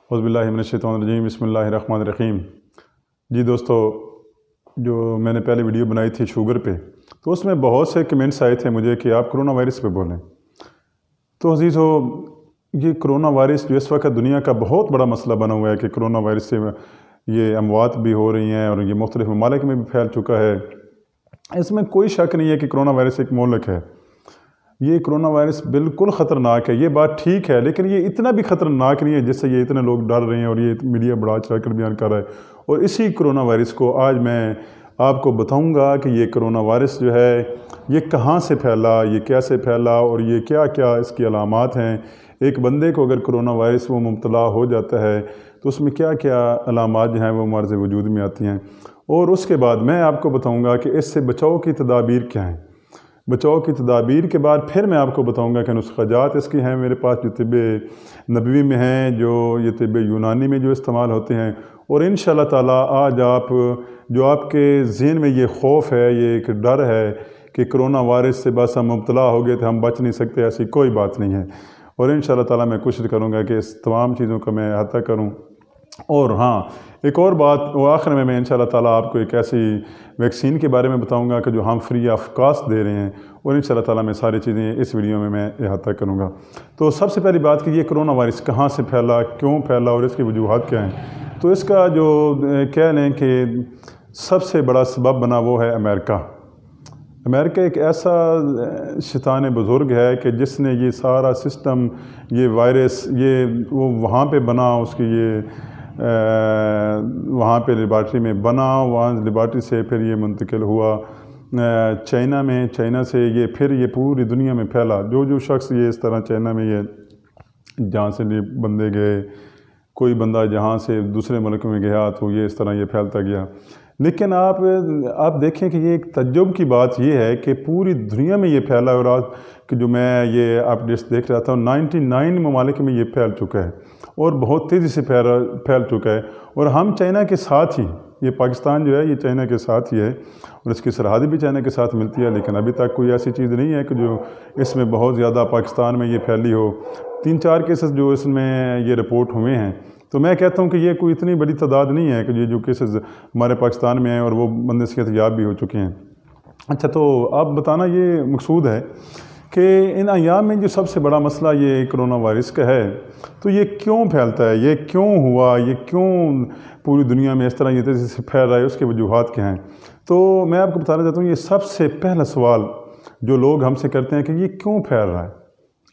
اعوذ باللہ من الشیطان الرجیم بسم اللہ الرحمن الرحیم۔ جی دوستو، جو میں نے پہلے ویڈیو بنائی تھی شوگر پہ، تو اس میں بہت سے کمنٹس آئے تھے مجھے کہ آپ کرونا وائرس پہ بولیں۔ تو عزیزو، یہ کرونا وائرس جو اس وقت دنیا کا بہت بڑا مسئلہ بنا ہوا ہے کہ کرونا وائرس سے یہ اموات بھی ہو رہی ہیں اور یہ مختلف ممالک میں بھی پھیل چکا ہے۔ اس میں کوئی شک نہیں ہے کہ کرونا وائرس ایک مہلک ہے۔ یہ کرونا وائرس بالکل خطرناک ہے، یہ بات ٹھیک ہے، لیکن یہ اتنا بھی خطرناک نہیں ہے جس سے یہ اتنے لوگ ڈر رہے ہیں اور یہ میڈیا بڑا چڑھ کر بیان کر رہا ہے۔ اور اسی کرونا وائرس کو آج میں آپ کو بتاؤں گا کہ یہ کرونا وائرس جو ہے یہ کہاں سے پھیلا، یہ کیسے پھیلا اور یہ کیا کیا اس کی علامات ہیں۔ ایک بندے کو اگر کرونا وائرس وہ مبتلا ہو جاتا ہے تو اس میں کیا کیا علامات جو ہیں وہ ہمارے وجود میں آتی ہیں، اور اس کے بعد میں آپ کو بتاؤں گا کہ اس سے بچاؤ کی تدابیر کیا ہیں۔ بچاؤ کی تدابیر کے بعد پھر میں آپ کو بتاؤں گا کہ نسخہ جات اس کی ہیں میرے پاس جو طب نبوی میں ہیں، جو یہ طب یونانی میں جو استعمال ہوتے ہیں، اور انشاءاللہ تعالیٰ آج جو آپ کے ذہن میں یہ خوف ہے، یہ ایک ڈر ہے کہ کرونا وائرس سے بس ہم مبتلا ہو گئے تھے، ہم بچ نہیں سکتے، ایسی کوئی بات نہیں ہے۔ اور انشاءاللہ تعالیٰ میں کوشش کروں گا کہ اس تمام چیزوں کا میں احاطہ کروں۔ اور ہاں، ایک اور بات، وہ آخر میں انشاءاللہ تعالیٰ آپ کو ایک ایسی ویکسین کے بارے میں بتاؤں گا کہ جو ہم فری آف کاسٹ دے رہے ہیں، اور انشاءاللہ تعالیٰ میں ساری چیزیں اس ویڈیو میں احاطہ کروں گا۔ تو سب سے پہلی بات کہ یہ کرونا وائرس کہاں سے پھیلا، کیوں پھیلا اور اس کی وجوہات کیا ہیں۔ تو اس کا جو کہہ لیں کہ سب سے بڑا سبب بنا وہ ہے امریکہ۔ امریکہ ایک ایسا شیطان بزرگ ہے کہ جس نے یہ سارا سسٹم، یہ وائرس، یہ وہ وہاں پہ بنا، اس کی یہ وہاں پہ لیبارٹری میں بنا، وہاں لیبارٹری سے پھر یہ منتقل ہوا چائنا میں، چائنا سے یہ پھر یہ پوری دنیا میں پھیلا۔ جو شخص یہ اس طرح چائنا میں یہ جہاں سے بندے گئے، کوئی بندہ جہاں سے دوسرے ملک میں گیا تو یہ اس طرح یہ پھیلتا گیا۔ لیکن آپ دیکھیں کہ یہ ایک تعجب کی بات یہ ہے کہ پوری دنیا میں یہ پھیلا، اور آج کہ جو میں یہ اپڈیٹس دیکھ رہا تھا 99 ممالک میں یہ پھیل چکا ہے اور بہت تیزی سے پھیل چکا ہے۔ اور ہم چائنا کے ساتھ ہی، یہ پاکستان جو ہے یہ چائنا کے ساتھ ہی ہے اور اس کی سرحد بھی چائنا کے ساتھ ملتی ہے، لیکن ابھی تک کوئی ایسی چیز نہیں ہے کہ جو اس میں بہت زیادہ پاکستان میں یہ پھیلی ہو۔ 3-4 کیسز جو اس میں یہ رپورٹ ہوئے ہیں، تو میں کہتا ہوں کہ یہ کوئی اتنی بڑی تعداد نہیں ہے کہ یہ جو کیسز ہمارے پاکستان میں ہیں اور وہ بندے صحت یاب بھی ہو چکے ہیں۔ اچھا، تو اب بتانا یہ مقصود ہے کہ ان ایام میں جو سب سے بڑا مسئلہ یہ کرونا وائرس کا ہے، تو یہ کیوں پھیلتا ہے، یہ کیوں ہوا، یہ کیوں پوری دنیا میں اس طرح یہ تیزی سے پھیل رہا ہے، اس کے وجوہات کیا ہیں۔ تو میں آپ کو بتانا چاہتا ہوں، یہ سب سے پہلا سوال جو لوگ ہم سے کرتے ہیں کہ یہ کیوں پھیل رہا ہے،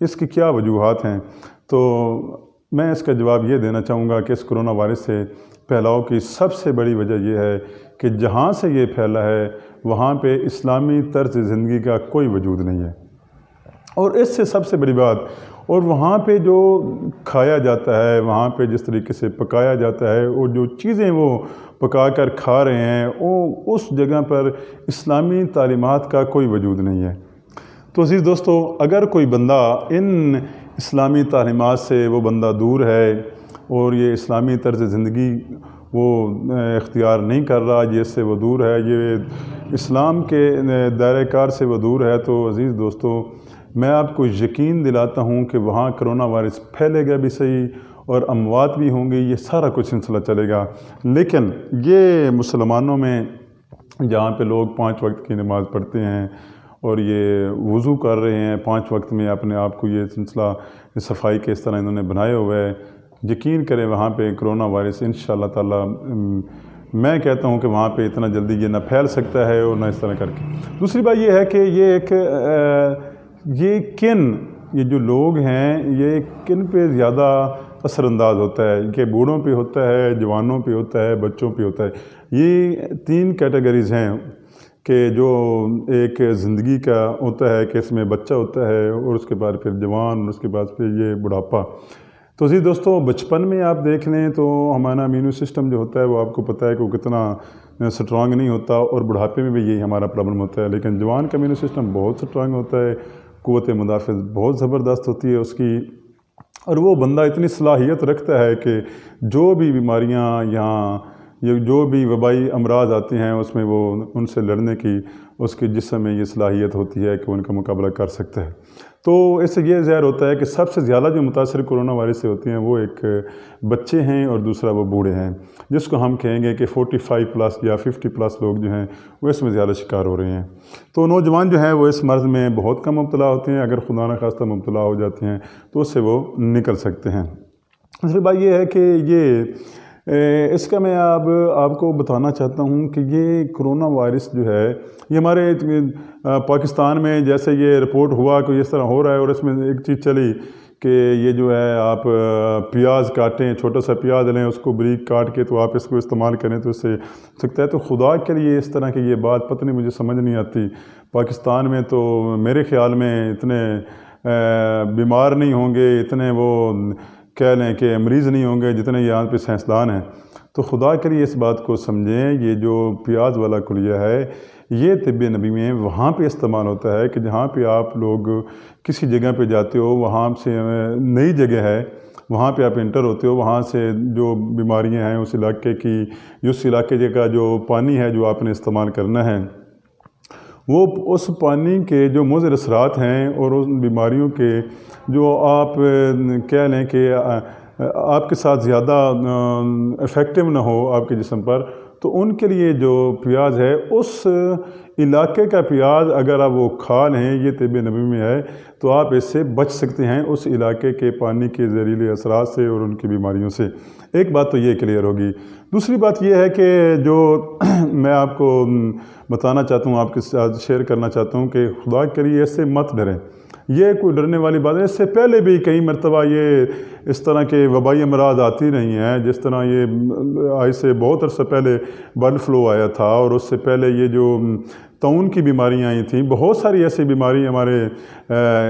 اس کی کیا وجوہات ہیں۔ تو میں اس کا جواب یہ دینا چاہوں گا کہ اس کرونا وائرس سے پھیلاؤ کی سب سے بڑی وجہ یہ ہے کہ جہاں سے یہ پھیلا ہے وہاں پہ اسلامی طرز زندگی کا کوئی وجود نہیں ہے، اور اس سے سب سے بڑی بات، اور وہاں پہ جو کھایا جاتا ہے، وہاں پہ جس طریقے سے پکایا جاتا ہے اور جو چیزیں وہ پکا کر کھا رہے ہیں، وہ اس جگہ پر اسلامی تعلیمات کا کوئی وجود نہیں ہے۔ تو عزیز دوستو، اگر کوئی بندہ ان اسلامی تعلیمات سے وہ بندہ دور ہے اور یہ اسلامی طرز زندگی وہ اختیار نہیں کر رہا، جس سے وہ دور ہے، یہ اسلام کے دائرہ کار سے وہ دور ہے، تو عزیز دوستو میں آپ کو یقین دلاتا ہوں کہ وہاں کرونا وائرس پھیلے گا بھی صحیح اور اموات بھی ہوں گی، یہ سارا کچھ سلسلہ چلے گا۔ لیکن یہ مسلمانوں میں جہاں پہ لوگ 5 وقت کی نماز پڑھتے ہیں اور یہ وضو کر رہے ہیں 5 وقت میں، اپنے آپ کو یہ سلسلہ صفائی کے اس طرح انہوں نے بنائے ہوئے ہے، یقین کریں وہاں پہ کرونا وائرس انشاءاللہ تعالیٰ میں کہتا ہوں کہ وہاں پہ اتنا جلدی یہ نہ پھیل سکتا ہے اور نہ اس طرح کر کے۔ دوسری بات یہ ہے کہ یہ جو لوگ ہیں یہ کن پہ زیادہ اثر انداز ہوتا ہے، کہ بوڑھوں پہ ہوتا ہے، جوانوں پہ ہوتا ہے، بچوں پہ ہوتا ہے۔ یہ 3 کیٹیگریز ہیں کہ جو ایک زندگی کا ہوتا ہے کہ اس میں بچہ ہوتا ہے اور اس کے بعد پھر جوان اور اس کے بعد پھر یہ بڑھاپا۔ تو عزیز دوستو، بچپن میں آپ دیکھ لیں تو ہمارا امیونو سسٹم جو ہوتا ہے وہ آپ کو پتہ ہے کہ وہ کتنا سٹرانگ نہیں ہوتا، اور بڑھاپے میں بھی یہی ہمارا پرابلم ہوتا ہے۔ لیکن جوان کا امیونو سسٹم بہت سٹرانگ ہوتا ہے، قوت مدافعت بہت زبردست ہوتی ہے اس کی، اور وہ بندہ اتنی صلاحیت رکھتا ہے کہ جو بھی بیماریاں یہاں یہ جو بھی وبائی امراض آتے ہیں اس میں وہ ان سے لڑنے کی اس کے جسم میں یہ صلاحیت ہوتی ہے کہ ان کا مقابلہ کر سکتا ہے۔ تو اس سے یہ ظاہر ہوتا ہے کہ سب سے زیادہ جو متاثر کرونا وائرس سے ہوتے ہیں وہ ایک بچے ہیں اور دوسرا وہ بوڑھے ہیں، جس کو ہم کہیں گے کہ 45+ یا 50+ لوگ جو ہیں وہ اس میں زیادہ شکار ہو رہے ہیں۔ تو نوجوان جو ہیں وہ اس مرض میں بہت کم مبتلا ہوتے ہیں، اگر خدا نخواستہ مبتلا ہو جاتے ہیں تو اس سے وہ نکل سکتے ہیں۔ دوسری بات یہ ہے کہ اس کا میں آپ کو بتانا چاہتا ہوں کہ یہ کرونا وائرس جو ہے یہ ہمارے پاکستان میں جیسے یہ رپورٹ ہوا کہ اس طرح ہو رہا ہے، اور اس میں ایک چیز چلی کہ یہ جو ہے آپ پیاز کاٹیں، چھوٹا سا پیاز لیں، اس کو بریک کاٹ کے تو آپ اس کو استعمال کریں تو اس سے سکتا ہے۔ تو خدا کے لیے اس طرح کی یہ بات پتہ نہیں، مجھے سمجھ نہیں آتی۔ پاکستان میں تو میرے خیال میں اتنے بیمار نہیں ہوں گے، اتنے وہ کہہ لیں کہ مریض نہیں ہوں گے جتنے یہاں پہ سائنسدان ہیں۔ تو خدا کے لیے اس بات کو سمجھیں، یہ جو پیاز والا کلیہ ہے یہ طب نبی میں وہاں پہ استعمال ہوتا ہے کہ جہاں پہ آپ لوگ کسی جگہ پہ جاتے ہو، وہاں سے نئی جگہ ہے، وہاں پہ آپ انٹر ہوتے ہو، وہاں سے جو بیماریاں ہیں اس علاقے کی، اس علاقے کا جو پانی ہے جو آپ نے استعمال کرنا ہے، وہ اس پانی کے جو مضر اثرات ہیں اور ان بیماریوں کے جو آپ کہہ لیں کہ آپ کے ساتھ زیادہ افیکٹو نہ ہو آپ کے جسم پر، تو ان کے لیے جو پیاز ہے اس علاقے کا پیاز اگر آپ وہ کھا لیں، یہ طب نبی میں ہے، تو آپ اس سے بچ سکتے ہیں اس علاقے کے پانی کے زہریلے اثرات سے اور ان کی بیماریوں سے۔ ایک بات تو یہ کلیئر ہوگی۔ دوسری بات یہ ہے کہ جو میں آپ کو بتانا چاہتا ہوں، آپ کے ساتھ شیئر کرنا چاہتا ہوں کہ خدا کے لیے اس سے مت ڈریں۔ یہ کوئی ڈرنے والی بات ہے، اس سے پہلے بھی کئی مرتبہ یہ اس طرح کے وبائی امراض آتی رہی ہیں، جس طرح یہ آج سے بہت عرصہ پہلے برڈ فلو آیا تھا، اور اس سے پہلے یہ جو طاعون کی بیماریاں آئی تھیں، بہت ساری ایسی بیماری ہمارے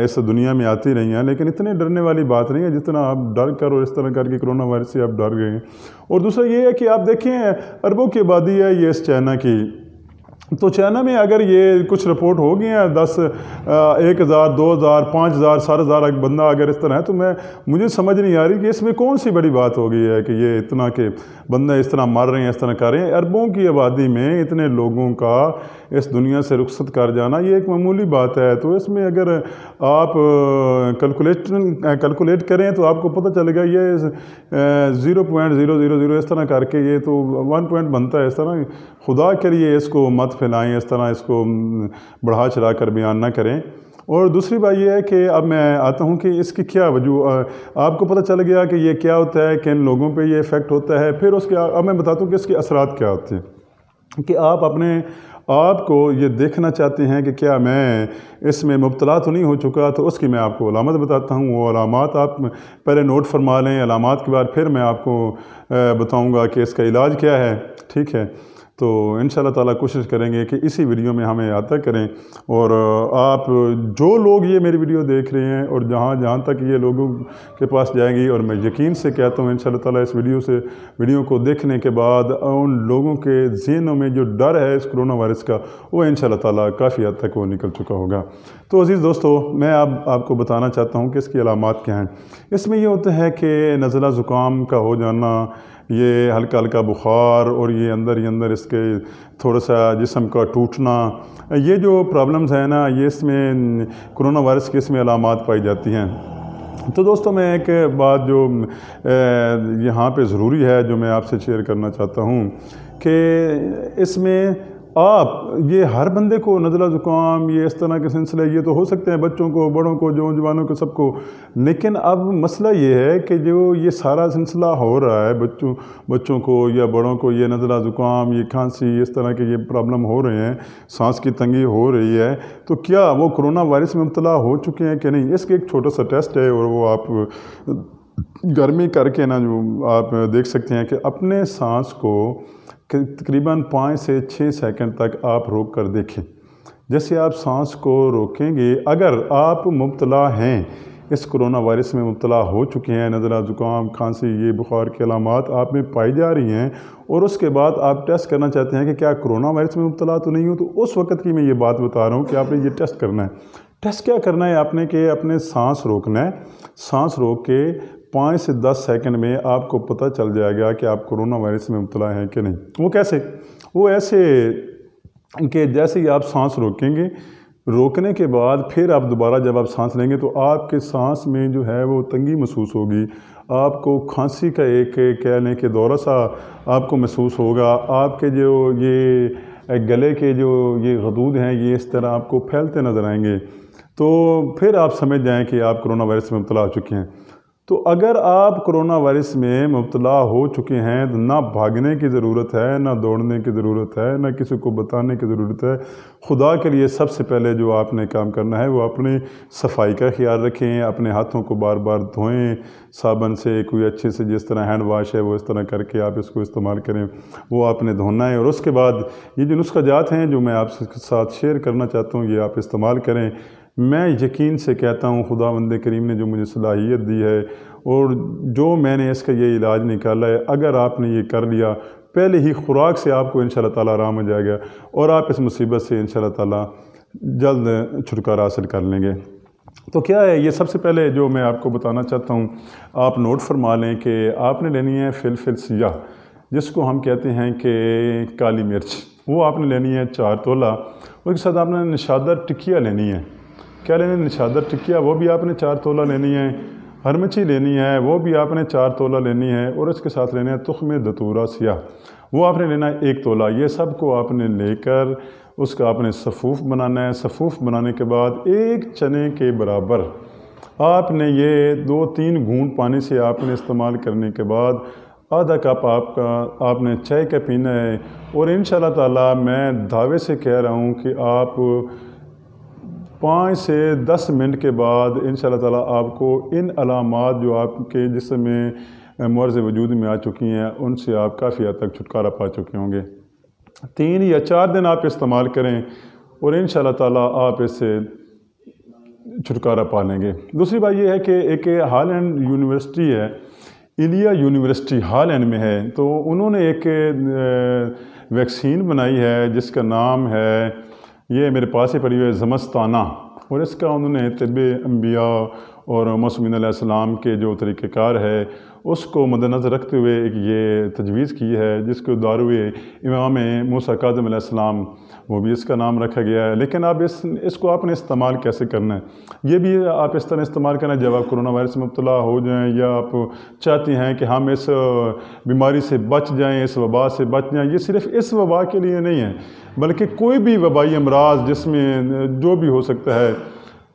اس دنیا میں آتی رہی ہیں، لیکن اتنے ڈرنے والی بات نہیں ہے جتنا آپ ڈر کر اور اس طرح کر کے کرونا وائرس سے آپ ڈر گئے ہیں۔ اور دوسرا یہ ہے کہ آپ دیکھیں اربوں کی آبادی ہے یہ اس چائنا کی، تو چائنا میں اگر یہ کچھ رپورٹ ہو گئی ہیں 1,000 2,000 5,000 7,000 بندہ اگر اس طرح ہے، تو مجھے سمجھ نہیں آ رہی کہ اس میں کون سی بڑی بات ہو گئی ہے کہ یہ اتنا کہ بندہ اس طرح مر رہے ہیں، اس طرح کر رہے ہیں۔ اربوں کی آبادی میں اتنے لوگوں کا اس دنیا سے رخصت کر جانا یہ ایک معمولی بات ہے، تو اس میں اگر آپ کیلکولیٹ کریں تو آپ کو پتہ چلے گا یہ 0.000 اس طرح کر کے یہ تو 1 پوائنٹ بنتا ہے۔ اس طرح خدا کے لیے اس کو مت پھیلائیں، اس طرح اس کو بڑھا چڑھا کر بیان نہ کریں۔ اور دوسری بات یہ ہے کہ اب میں آتا ہوں کہ اس کی کیا وجہ، آپ کو پتہ چل گیا کہ یہ کیا ہوتا ہے، کن لوگوں پہ یہ افیکٹ ہوتا ہے، پھر اس کے اب میں بتاتا ہوں کہ اس کے اثرات کیا ہوتے ہیں، کہ آپ اپنے آپ کو یہ دیکھنا چاہتے ہیں کہ کیا میں اس میں مبتلا تو نہیں ہو چکا، تو اس کی میں آپ کو علامت بتاتا ہوں۔ وہ علامات آپ پہلے نوٹ فرما لیں، علامات کے بعد پھر میں آپ کو بتاؤں گا کہ اس کا علاج کیا ہے، ٹھیک ہے؟ تو انشاءاللہ تعالیٰ کوشش کریں گے کہ اسی ویڈیو میں ہمیں آتا کریں، اور آپ جو لوگ یہ میری ویڈیو دیکھ رہے ہیں اور جہاں تک یہ لوگوں کے پاس جائے گی، اور میں یقین سے کہتا ہوں انشاءاللہ تعالیٰ اس ویڈیو کو دیکھنے کے بعد ان لوگوں کے ذہنوں میں جو ڈر ہے اس کرونا وائرس کا، وہ انشاءاللہ تعالیٰ کافی حد تک وہ نکل چکا ہوگا۔ تو عزیز دوستو، میں اب آپ کو بتانا چاہتا ہوں کہ اس کی علامات کیا ہیں۔ اس میں یہ ہوتا ہے کہ نزلہ زکام کا ہو جانا، یہ ہلکا ہلکا بخار، اور یہ اندر اس کے تھوڑا سا جسم کا ٹوٹنا، یہ جو پرابلمز ہیں نا، یہ اس میں کرونا وائرس کے اس میں علامات پائی جاتی ہیں۔ تو دوستو، میں ایک بات جو یہاں پہ ضروری ہے جو میں آپ سے شیئر کرنا چاہتا ہوں کہ اس میں آپ یہ ہر بندے کو نزلہ زکام، یہ اس طرح کے سلسلے یہ تو ہو سکتے ہیں بچوں کو، بڑوں کو، جوانوں کو، سب کو، لیکن اب مسئلہ یہ ہے کہ جو یہ سارا سلسلہ ہو رہا ہے بچوں کو یا بڑوں کو، یہ نزلہ زکام، یہ کھانسی، اس طرح کے یہ پرابلم ہو رہے ہیں، سانس کی تنگی ہو رہی ہے، تو کیا وہ کرونا وائرس میں مبتلا ہو چکے ہیں کہ نہیں؟ اس کے ایک چھوٹا سا ٹیسٹ ہے، اور وہ آپ گھر میں کر کے نا جو آپ دیکھ سکتے ہیں کہ اپنے سانس کو تقریباً 5 سے 6 سیکنڈ تک آپ روک کر دیکھیں۔ جیسے آپ سانس کو روکیں گے، اگر آپ مبتلا ہیں، اس کرونا وائرس میں مبتلا ہو چکے ہیں، نزلہ زکام، کھانسی، یہ بخار کی علامات آپ میں پائی جا رہی ہیں، اور اس کے بعد آپ ٹیسٹ کرنا چاہتے ہیں کہ کیا کرونا وائرس میں مبتلا تو نہیں ہو، تو اس وقت کی میں یہ بات بتا رہا ہوں کہ آپ نے یہ ٹیسٹ کرنا ہے۔ ٹیسٹ کیا کرنا ہے آپ نے کہ اپنے سانس روکنا ہے، سانس روک کے 5 سے 10 سیکنڈ میں آپ کو پتہ چل جائے گا کہ آپ کرونا وائرس میں مبتلا ہیں کہ نہیں۔ وہ کیسے؟ وہ ایسے کہ جیسے ہی آپ سانس روکیں گے روکنے کے بعد پھر آپ دوبارہ جب آپ سانس لیں گے تو آپ کے سانس میں جو ہے وہ تنگی محسوس ہوگی، آپ کو کھانسی کا ایک کہہ لیں کہ دورہ سا آپ کو محسوس ہوگا، آپ کے جو یہ گلے کے جو یہ غدود ہیں یہ اس طرح آپ کو پھیلتے نظر آئیں گے، تو پھر آپ سمجھ جائیں کہ آپ کرونا وائرس میں مبتلا ہو چکے ہیں۔ تو اگر آپ کرونا وائرس میں مبتلا ہو چکے ہیں تو نہ بھاگنے کی ضرورت ہے، نہ دوڑنے کی ضرورت ہے، نہ کسی کو بتانے کی ضرورت ہے۔ خدا کے لیے سب سے پہلے جو آپ نے کام کرنا ہے وہ اپنی صفائی کا خیال رکھیں، اپنے ہاتھوں کو بار بار دھوئیں صابن سے، کوئی اچھے سے جس طرح ہینڈ واش ہے وہ اس طرح کر کے آپ اس کو استعمال کریں، وہ آپ نے دھونا ہے۔ اور اس کے بعد یہ جو نسخہ جات ہیں جو میں آپ کے ساتھ شیئر کرنا چاہتا ہوں یہ آپ استعمال کریں۔ میں یقین سے کہتا ہوں خداوند کریم نے جو مجھے صلاحیت دی ہے اور جو میں نے اس کا یہ علاج نکالا ہے، اگر آپ نے یہ کر لیا پہلے ہی خوراک سے آپ کو انشاءاللہ تعالیٰ آرام ہو جائے گا اور آپ اس مصیبت سے انشاءاللہ تعالیٰ جلد چھٹکارا حاصل کر لیں گے۔ تو کیا ہے یہ سب سے پہلے جو میں آپ کو بتانا چاہتا ہوں، آپ نوٹ فرما لیں کہ آپ نے لینی ہے فلفل سیاہ، جس کو ہم کہتے ہیں کہ کالی مرچ، وہ آپ نے لینی ہے 4 تولہ۔ اس کے ساتھ آپ نے نشادر ٹکیا لینی ہے۔ کیا لینی ہے؟ نشادر ٹکیا، وہ بھی آپ نے 4 تولہ لینی ہے۔ ہر مچھی لینی ہے، وہ بھی آپ نے 4 تولہ لینی ہے، اور اس کے ساتھ لینا ہے تخم دتورہ سیاہ، وہ آپ نے لینا ہے 1 تولہ۔ یہ سب کو آپ نے لے کر اس کا آپ نے صفوف بنانا ہے۔ صفوف بنانے کے بعد 1 چنے کے برابر آپ نے یہ 2-3 گھونٹ پانی سے آپ نے استعمال کرنے کے بعد آدھا کپ آپ نے چائے کا پینا ہے۔ اور انشاءاللہ تعالیٰ میں دعوے سے کہہ رہا ہوں کہ آپ 5 سے 10 منٹ کے بعد انشاءاللہ تعالیٰ آپ کو ان علامات جو آپ کے جسم میں معرض وجود میں آ چکی ہیں ان سے آپ کافی حد تک چھٹکارا پا چکے ہوں گے۔ 3 یا 4 دن آپ استعمال کریں اور انشاءاللہ تعالیٰ آپ اس سے چھٹکارا پا لیں گے۔ دوسری بات یہ ہے کہ ایک ہالینڈ یونیورسٹی ہے، ایلیا یونیورسٹی ہالینڈ میں ہے، تو انہوں نے ایک ویکسین بنائی ہے جس کا نام ہے، یہ میرے پاس ہی پڑی ہوئی ہے، زمستانہ، اور اس کا انہوں نے طب انبیاء اور معصومین علیہ السلام کے جو طریقہ کار ہے اس کو مد نظر رکھتے ہوئے ایک یہ تجویز کی ہے، جس کو داروئے امام موسیٰ کاظم علیہ السلام وہ بھی اس کا نام رکھا گیا ہے۔ لیکن اب اس کو آپ نے استعمال کیسے کرنا ہے، یہ بھی آپ اس طرح استعمال کرنا ہے جب آپ کرونا وائرس میں مبتلا ہو جائیں یا آپ چاہتی ہیں کہ ہم اس بیماری سے بچ جائیں، اس وبا سے بچ جائیں۔ یہ صرف اس وبا کے لیے نہیں ہے بلکہ کوئی بھی وبائی امراض جس میں جو بھی ہو سکتا ہے،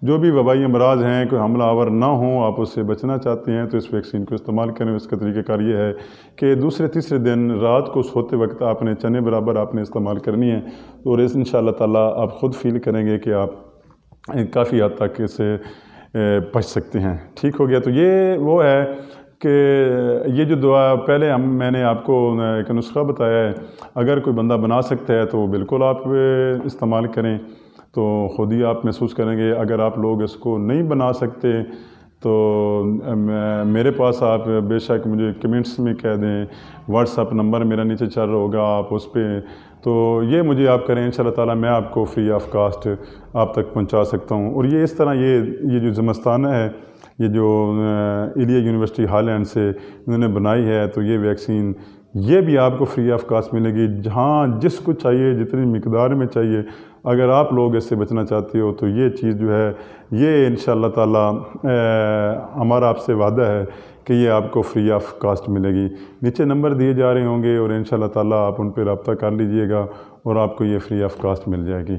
جو بھی وبائی امراض ہیں کوئی حملہ آور نہ ہوں، آپ اس سے بچنا چاہتے ہیں تو اس ویکسین کو استعمال کریں۔ اس کا طریقہ کار یہ ہے کہ دوسرے تیسرے دن رات کو سوتے وقت آپ نے چنے برابر آپ نے استعمال کرنی ہے، اور اس انشاءاللہ تعالیٰ آپ خود فیل کریں گے کہ آپ کافی حد تک اس سے بچ سکتے ہیں۔ ٹھیک ہو گیا؟ تو یہ وہ ہے کہ یہ جو دعا پہلے میں نے آپ کو ایک نسخہ بتایا ہے، اگر کوئی بندہ بنا سکتا ہے تو بالکل آپ استعمال کریں، تو خود ہی آپ محسوس کریں گے۔ اگر آپ لوگ اس کو نہیں بنا سکتے تو میرے پاس آپ بے شک مجھے کمنٹس میں کہہ دیں، واٹس ایپ نمبر میرا نیچے چل رہا ہوگا، آپ اس پہ تو یہ مجھے آپ کریں، انشاءاللہ تعالیٰ میں آپ کو فری آف کاسٹ آپ تک پہنچا سکتا ہوں۔ اور یہ اس طرح یہ جو زمستانہ ہے، یہ جو ایلیا یونیورسٹی ہالینڈ سے انہوں نے بنائی ہے، تو یہ ویکسین یہ بھی آپ کو فری آف کاسٹ ملے گی، جہاں جس کو چاہیے جتنی مقدار میں چاہیے۔ اگر آپ لوگ اس سے بچنا چاہتے ہو تو یہ چیز جو ہے یہ انشاءاللہ تعالیٰ ہمارا آپ سے وعدہ ہے کہ یہ آپ کو فری آف کاسٹ ملے گی۔ نیچے نمبر دیے جا رہے ہوں گے اور انشاءاللہ تعالیٰ آپ ان پہ رابطہ کر لیجئے گا اور آپ کو یہ فری آف کاسٹ مل جائے گی۔